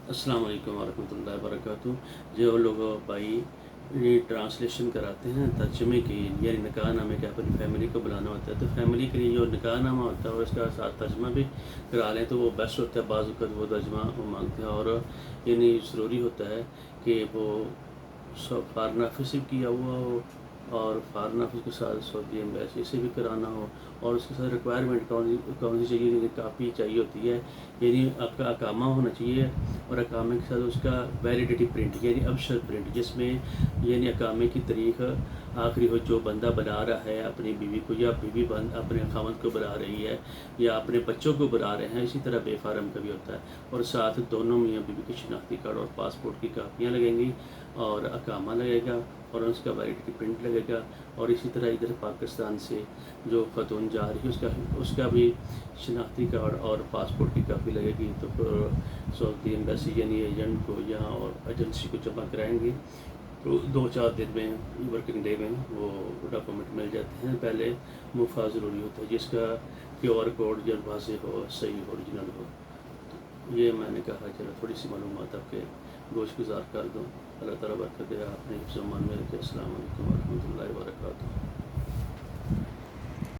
अस्सलाम वालेकुम वरहमतुल्लाहि वबरकातुहू। जो लोग भाई ये ट्रांसलेशन कराते हैं तर्जमे की, यानी निकाह नामे के अपनी फैमिली को बुलाना होता है, तो फैमिली के लिए जो निकाह नामा होता है और इसका साथ तर्जमा भी करा लें तो वो बेस्ट होता है। बाज़ वक़्त वो तर्जमा वो मांगते हैं और यानी ज़रूरी होता है कि वो फ़ॉरेन ऑफिस से किया हुआ हो और फ़ॉरेन ऑफिस के साथ सऊदी एम्बेसी से भी कराना हो, और उसके साथ रिक्वायरमेंट कौन सी चाहिए, यानी काफ़ी चाहिए होती है। यानी आपका अकामा होना चाहिए और अकामे के साथ उसका वैलिडिटी प्रिंट यानी अबशर प्रिंट, जिसमें यानी अकामे की तारीख आखिरी हो। जो बंदा बना रहा है अपनी बीवी को, या बीवी बंद अपने खामद को बुला रही है, या अपने बच्चों को बुला रहे हैं, इसी तरह बेफारम का भी होता है। और साथ दोनों मियाँ बीवी के शनाख्ती कार्ड और पासपोर्ट की कापियाँ लगेंगी और अकामा लगेगा और उसका वैलिडिटी प्रिंट लगेगा। और इसी तरह इधर पाकिस्तान से जो खतून जा रही है उसका भी शनाख्ती कार्ड और पासपोर्ट की कापी लगेगी। तो फिर सऊदी एम्बेसी यानी एजेंट को यहाँ और एजेंसी को जमा कराएंगे, तो 2-4 दिन में, वर्किंग डे में वो डॉक्यूमेंट मिल जाते हैं। पहले मुफा ज़रूरी होता है जिसका QR कोड जब वाज़ेह हो, सही ओरिजिनल हो। तो ये मैंने कहा चलो थोड़ी सी मालूमात आपके गोश गुजार कर दूँ। अल्लाह ताला बरकत दे, आपने हिफ्ज़-ओ-मान में रखे। अस्सलाम वालेकुम वरहमतुल्लाहि वबरकातुहू।